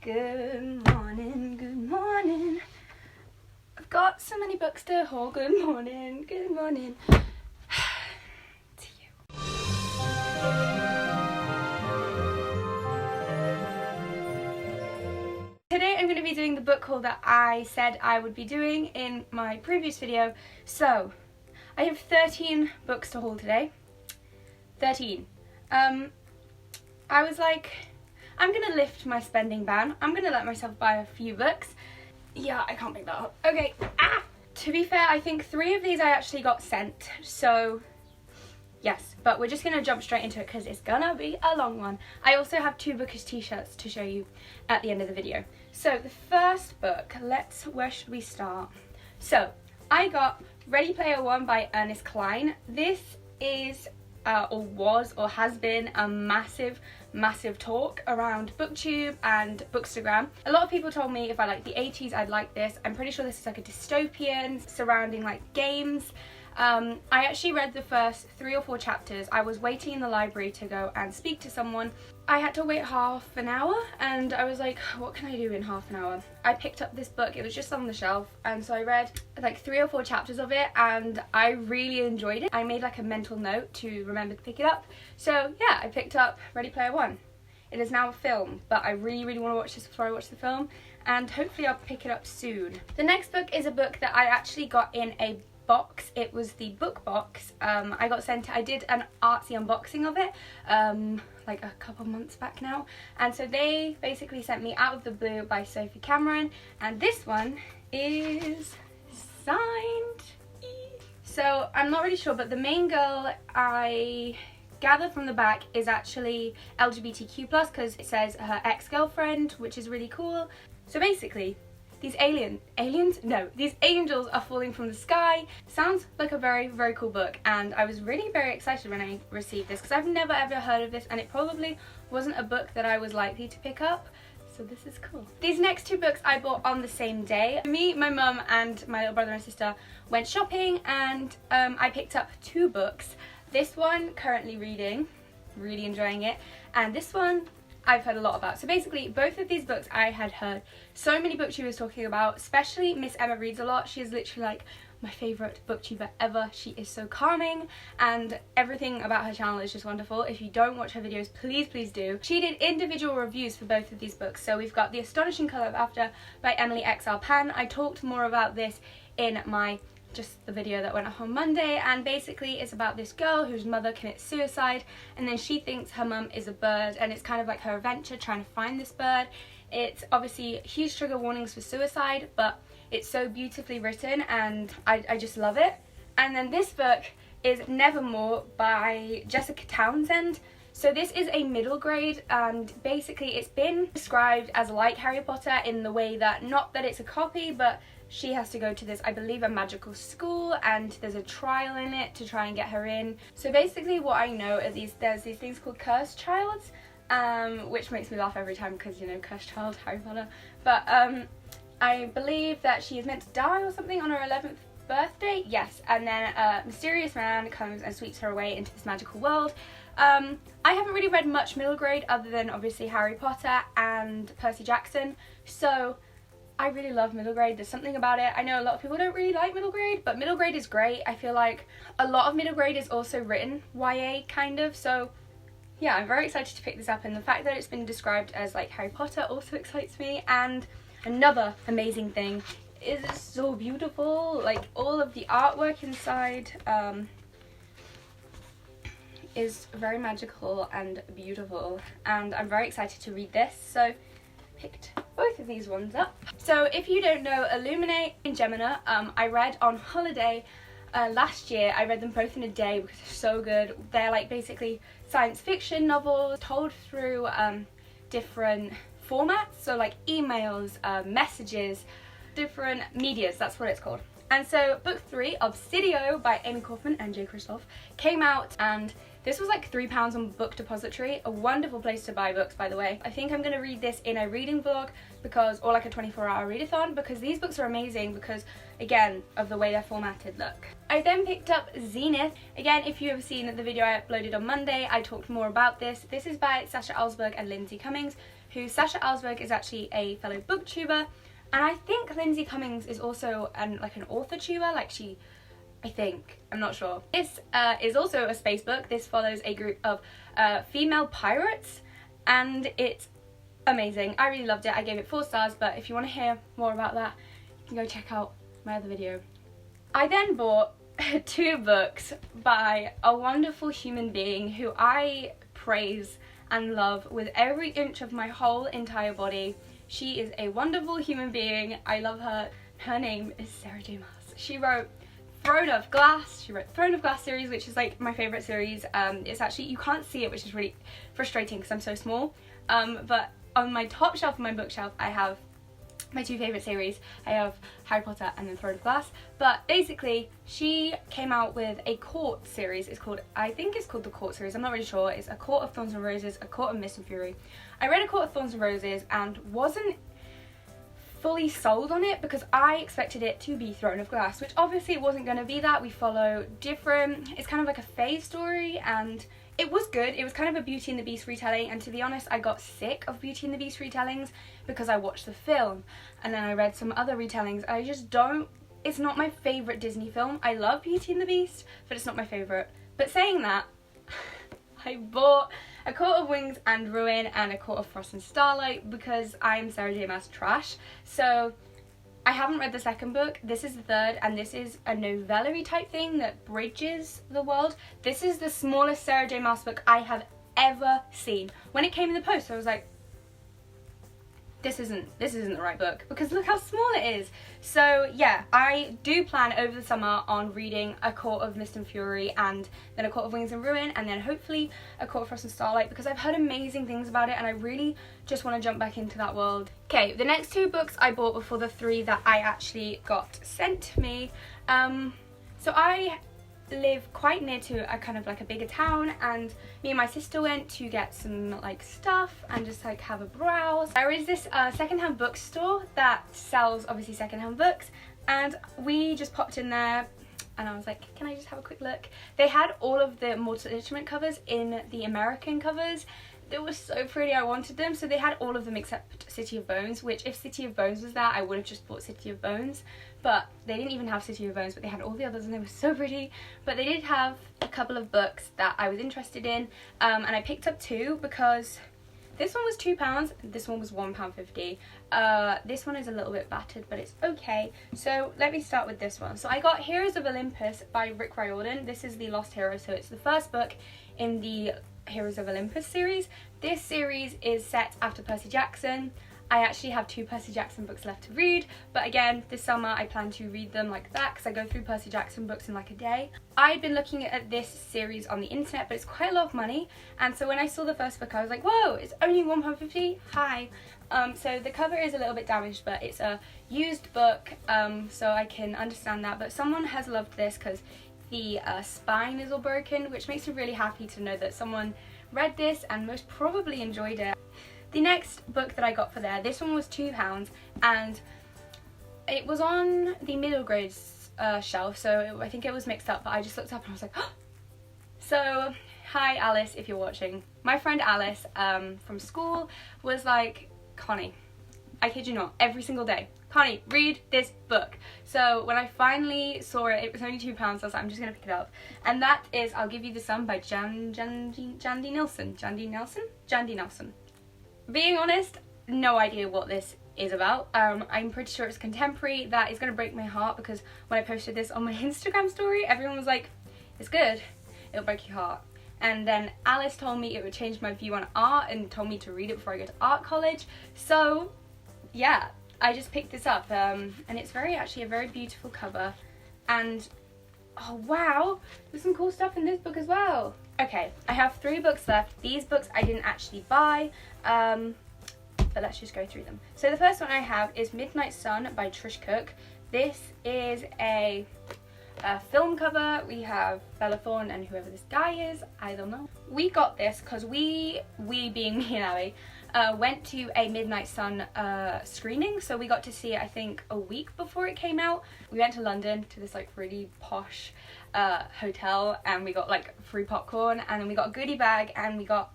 Good morning, good morning. I've got so many books to haul. Good morning, good morning. To you. Today I'm going to be doing the book haul that I said I would be doing in my previous video. So, I have 13 books to haul today. 13. I was like, I'm gonna lift my spending ban. I'm gonna let myself buy a few books. Yeah, I can't pick that up. Okay, To be fair, I think 3 of these I actually got sent, so yes, but we're just gonna jump straight into it because it's gonna be a long one. I also have 2 bookish t-shirts to show you at the end of the video. So the first book, where should we start? So, I got Ready Player One by Ernest Cline. This is or was or has been a massive talk around booktube and bookstagram. A lot of people told me if I like the 80s I'd like this. I'm pretty sure this is like a dystopian surrounding like games. I actually read the first 3 or 4 chapters. I was waiting in the library to go and speak to someone. I had to wait half an hour and I was like, what can I do in half an hour? I picked up this book, it was just on the shelf, and so I read like 3 or 4 chapters of it and I really enjoyed it. I made like a mental note to remember to pick it up. So yeah, I picked up Ready Player One. It is now a film, but I really want to watch this before I watch the film, and hopefully I'll pick it up soon. The next book is a book that I actually got in a box. It was the book box. I did an artsy unboxing of it like a couple months back now, and so they basically sent me Out of the Blue by Sophie Cameron, and this one is signed. So I'm not really sure, but the main girl, I gather from the back, is actually LGBTQ+, because it says her ex-girlfriend, which is really cool. So basically, these these angels are falling from the sky. Sounds like a very cool book, and I was really very excited when I received this because I've never ever heard of this, and it probably wasn't a book that I was likely to pick up. So this is cool. These next 2 books I bought on the same day. Me, my mum and my little brother and sister went shopping, and I picked up 2 books. This one, currently reading, really enjoying it, and this one I've heard a lot about. So basically, both of these books I had heard so many booktubers talking about, especially Miss Emma Reads a Lot. She is literally like my favourite booktuber ever. She is so calming and everything about her channel is just wonderful. If you don't watch her videos, please do. She did individual reviews for both of these books. So we've got The Astonishing Colour of After by Emily X.L. Pan. I talked more about this in just the video that went up on Monday, and basically it's about this girl whose mother commits suicide, and then she thinks her mum is a bird, and it's kind of like her adventure trying to find this bird. It's obviously huge trigger warnings for suicide, but it's so beautifully written and I just love it. And then this book is Nevermore by Jessica Townsend. So this is a middle grade, and basically it's been described as like Harry Potter in the way that, not that it's a copy, but she has to go to this, I believe, a magical school, and there's a trial in it to try and get her in. So basically what I know are there's these things called cursed childs, which makes me laugh every time because, you know, cursed child, Harry Potter. But I believe that she is meant to die or something on her 11th birthday, yes, and then a mysterious man comes and sweeps her away into this magical world. I haven't really read much middle grade other than obviously Harry Potter and Percy Jackson, so I really love middle grade. There's something about it. I know a lot of people don't really like middle grade, but middle grade is great. I feel like a lot of middle grade is also written YA kind of, so yeah, I'm very excited to pick this up, and the fact that it's been described as like Harry Potter also excites me. And another amazing thing is it's so beautiful, like all of the artwork inside is very magical and beautiful, and I'm very excited to read this, so picked both of these ones up. So if you don't know Illuminate and Gemina, I read on holiday last year. I read them both in a day because they're so good. They're like basically science fiction novels told through different formats, so like emails, messages, different medias, that's what it's called. And so book 3, Obsidio by Amy Kaufman and Jay Kristoff, came out, and this was like £3 on Book Depository, a wonderful place to buy books, by the way. I think I'm going to read this in a reading vlog, or like a 24-hour readathon, because these books are amazing because, again, of the way they're formatted, look. I then picked up Zenith. Again, if you have seen the video I uploaded on Monday, I talked more about this. This is by Sasha Alsberg and Lindsay Cummings, who Sasha Ellsberg is actually a fellow booktuber, and I think Lindsay Cummings is also like an author tuber, like I think, I'm not sure. This is also a space book. This follows a group of female pirates, and it's amazing. I really loved it. I gave it 4 stars, but if you want to hear more about that, you can go check out my other video. I then bought 2 books by a wonderful human being who I praise and love with every inch of my whole entire body. She is a wonderful human being. I love her. Her name is Sarah J. Maas. She wrote Throne of Glass. She wrote Throne of Glass series, which is like my favourite series. It's actually, you can't see it, which is really frustrating because I'm so small. But on my top shelf of my bookshelf, I have my 2 favourite series. I have Harry Potter and then Throne of Glass. But basically, she came out with a court series. I think it's called the Court series. I'm not really sure. It's A Court of Thorns and Roses, A Court of Mist and Fury. I read A Court of Thorns and Roses and wasn't fully sold on it because I expected it to be Throne of Glass, which obviously it wasn't going to be that. We follow it's kind of like a phase story, and it was good. It was kind of a Beauty and the Beast retelling, and to be honest, I got sick of Beauty and the Beast retellings because I watched the film and then I read some other retellings. I just don't, it's not my favourite Disney film. I love Beauty and the Beast, but it's not my favourite. But saying that, I bought A Court of Wings and Ruin and A Court of Frost and Starlight because I'm Sarah J. Maas trash. So I haven't read the second book. This is the third, and this is a novella-y type thing that bridges the world. This is the smallest Sarah J. Maas book I have ever seen. When it came in the post, I was like, this isn't the right book because look how small it is. So yeah, I do plan over the summer on reading A Court of Mist and Fury and then A Court of Wings and Ruin and then hopefully A Court of Frost and Starlight because I've heard amazing things about it and I really just want to jump back into that world. Okay, the next 2 books I bought before the 3 that I actually got sent to me. So I live quite near to a kind of like a bigger town, and me and my sister went to get some like stuff and just like have a browse. There is this secondhand bookstore that sells obviously secondhand books, and we just popped in there and I was like, can I just have a quick look? They had all of the Mortal Instrument covers in the American covers. They were so pretty, I wanted them. So they had all of them except City of Bones, which if City of Bones was there, I would have just bought City of Bones. But they didn't even have City of Bones, but they had all the others and they were so pretty. But they did have a couple of books that I was interested in, and I picked up 2 because this one was £2, this one was £1.50. This one is a little bit battered, but it's okay. So let me start with this one. So I got Heroes of Olympus by Rick Riordan. This is the Lost Hero, so it's the first book in the Heroes of Olympus series. This series is set after Percy Jackson. I actually have 2 Percy Jackson books left to read, but again, this summer I plan to read them like that because I go through Percy Jackson books in like a day. I'd been looking at this series on the internet, but it's quite a lot of money, and so when I saw the first book I was like, whoa, it's only £1.50? Hi. So the cover is a little bit damaged, but it's a used book, so I can understand that, but someone has loved this because the spine is all broken, which makes me really happy to know that someone read this and most probably enjoyed it. The next book that I got for there, this one was £2 and it was on the middle grades shelf, so I think it was mixed up, but I just looked up and I was like, oh! So, hi Alice if you're watching. My friend Alice from school was like, Connie, I kid you not, every single day, Connie, read this book. So when I finally saw it, it was only £2, so I was like, I'm just going to pick it up. And that is I'll Give You the Sun by Jandy Nelson. Being honest, no idea what this is about. I'm pretty sure it's contemporary. That is going to break my heart because when I posted this on my Instagram story, everyone was like, it's good, it'll break your heart. And then Alice told me it would change my view on art and told me to read it before I go to art college. So yeah, I just picked this up, and it's actually a very beautiful cover, and oh wow, there's some cool stuff in this book as well. Okay, I have 3 books left. These books I didn't actually buy, but let's just go through them. So the first one I have is Midnight Sun by Trish Cook. This is a film cover. We have Bella Thorne and whoever this guy is, I don't know. We got this because we being me and Ali, went to a Midnight Sun screening, so we got to see it I think a week before it came out. We went to London to this like really posh hotel, and we got like free popcorn, and then we got a goodie bag, and we got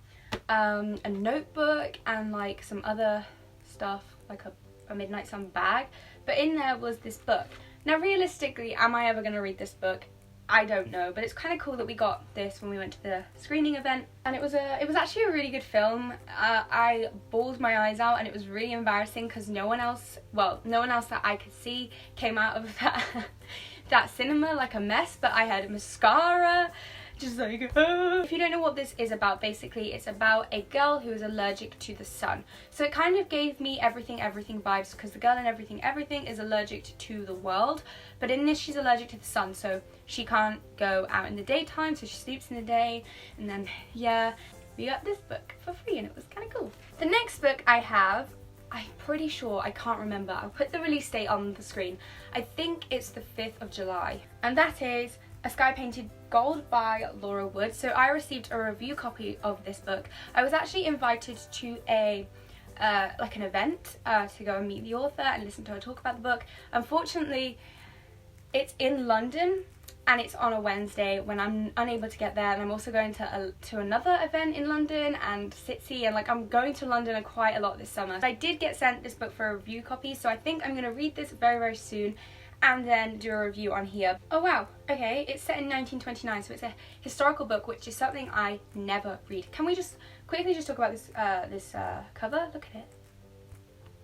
a notebook, and like some other stuff, like a Midnight Sun bag. But in there was this book. Now realistically, am I ever going to read this book? I don't know, but it's kind of cool that we got this when we went to the screening event, and it was actually a really good film. I bawled my eyes out, and it was really embarrassing because no one else that I could see came out of that cinema like a mess, but I had mascara, just like, ah. If you don't know what this is about, basically it's about a girl who is allergic to the sun. So it kind of gave me Everything vibes, because the girl in Everything is allergic to the world, but in this she's allergic to the sun, so she can't go out in the daytime, so she sleeps in the day. And then yeah, we got this book for free, and it was kind of cool. The next book I have, I'm pretty sure, I can't remember, I'll put the release date on the screen. I think it's the 5th of July, and that is A Sky Painted Gold by Laura Wood. So I received a review copy of this book. I was actually invited to a like an event to go and meet the author and listen to her talk about the book. Unfortunately, it's in London and it's on a Wednesday when I'm unable to get there, and I'm also going to another event in London and Sitsi, and like I'm going to London quite a lot this summer. I did get sent this book for a review copy, so I think I'm going to read this very soon and then do a review on here. Oh wow, okay, it's set in 1929, so it's a historical book, which is something I never read. Can we just quickly just talk about this cover? Look at it.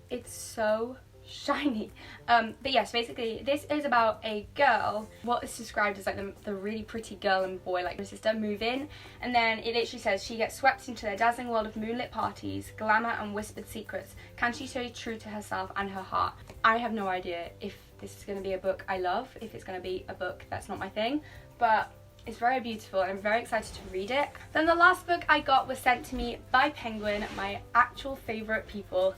It's so shiny. But yes, basically this is about a girl, what is described as like the really pretty girl and boy, like her sister, move in, and then it literally says she gets swept into their dazzling world of moonlit parties, glamour and whispered secrets. Can she stay true to herself and her heart? I have no idea if this is going to be a book I love, if it's going to be a book that's not my thing, but it's very beautiful and I'm very excited to read it. Then the last book I got was sent to me by Penguin, my actual favourite people.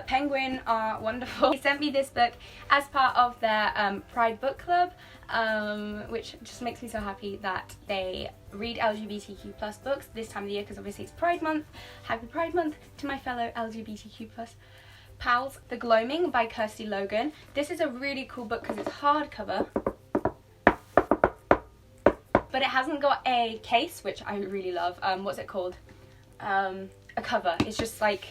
Penguin are wonderful. They sent me this book as part of their Pride Book Club, which just makes me so happy that they read LGBTQ plus books this time of the year, because obviously it's Pride Month. Happy Pride Month to my fellow LGBTQ plus pals. The Gloaming by Kirsty Logan. This is a really cool book because it's hardcover, but it hasn't got a case, which I really love. What's it called? A cover. It's just like,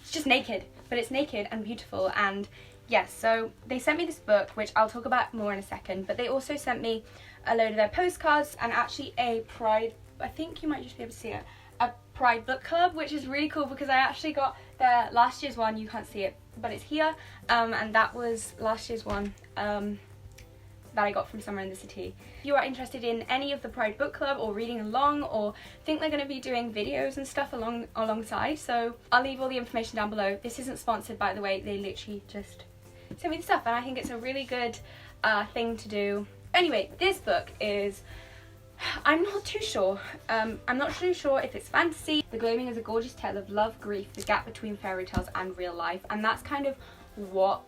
it's just naked, but it's naked and beautiful. And yes, so they sent me this book, which I'll talk about more in a second, but they also sent me a load of their postcards and actually a Pride, I think you might just be able to see it, a Pride Book Club, which is really cool because I actually got their last year's one. You can't see it, but it's here, and that was last year's one that I got from Summer in the City. If you are interested in any of the Pride Book Club or reading along, or think they're going to be doing videos and stuff alongside, so I'll leave all the information down below. This isn't sponsored, by the way, they literally just sent me the stuff, and I think it's a really good thing to do. Anyway, this book is, I'm not too sure. I'm not too sure if it's fantasy. The Gloaming is a gorgeous tale of love, grief, the gap between fairy tales and real life, and that's kind of what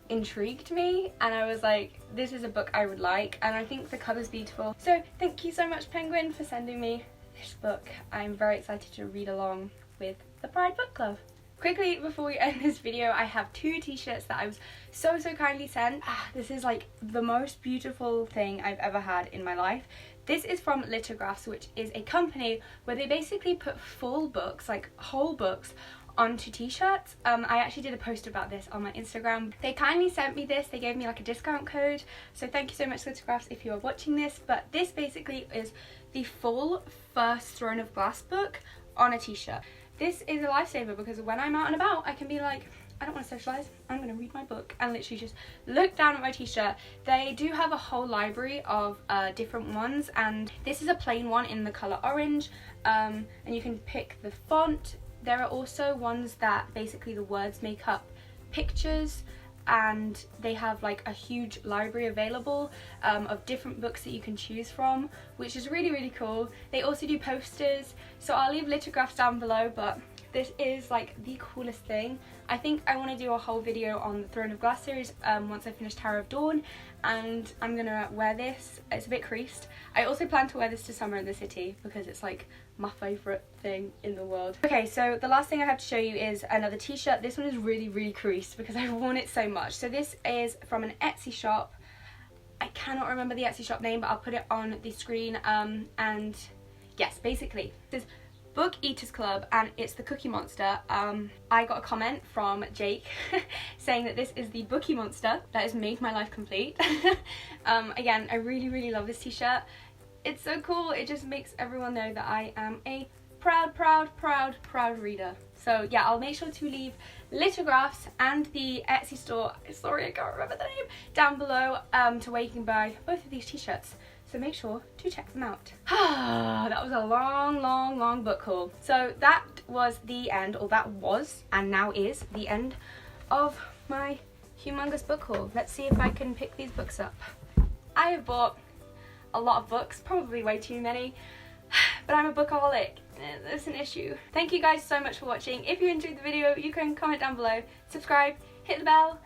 intrigued me, and I was like, this is a book I would like, and I think the cover's beautiful. So thank you so much, Penguin, for sending me this book. I'm very excited to read along with the Pride Book Club. Quickly, before we end this video, I have 2 t-shirts that I was so kindly sent. This is like the most beautiful thing I've ever had in my life. This is from Lithographs, which is a company where they basically put full books, like whole books, onto t-shirts. I actually did a post about this on my Instagram. They kindly sent me this. They gave me like a discount code, so thank you so much, Lithographs, if you are watching this. But this basically is the full first Throne of Glass book on a t-shirt. This is a lifesaver because when I'm out and about, I can be like, I don't want to socialise, I'm going to read my book, and literally just look down at my t-shirt. They do have a whole library of different ones, and this is a plain one in the colour orange, and you can pick the font. There are also ones that basically the words make up pictures, and they have like a huge library available of different books that you can choose from, which is really cool. They also do posters, so I'll leave Lithographs down below, but this is like the coolest thing. I think I want to do a whole video on the Throne of Glass series once I finish Tower of Dawn, and I'm gonna wear this. It's a bit creased. I also plan to wear this to Summer in the City because it's like my favourite thing in the world. Okay, so the last thing I have to show you is another t-shirt. This one is really creased because I've worn it so much. So this is from an Etsy shop. I cannot remember the Etsy shop name, but I'll put it on the screen. And yes, basically, this is Book Eaters Club, and it's the Cookie Monster. I got a comment from Jake saying that this is the Bookie Monster that has made my life complete. Again, I really love this t-shirt. It's so cool. It just makes everyone know that I am a proud reader. So yeah, I'll make sure to leave lithographs and the Etsy store, sorry I can't remember the name, down below to where you can buy both of these t-shirts. So make sure to check them out. That was a long book haul. So that was the end, or that was, and now is, the end of my humongous book haul. Let's see if I can pick these books up. I have bought a lot of books, probably way too many, but I'm a bookaholic. That's an issue. Thank you guys so much for watching. If you enjoyed the video, you can comment down below, subscribe, hit the bell.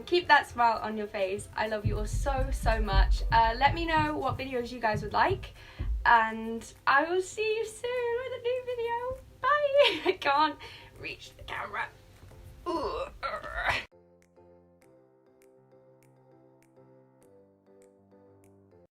Keep that smile on your face. I love you all so much. Let me know what videos you guys would like, and I will see you soon with a new video. Bye. I can't reach the camera. Ooh.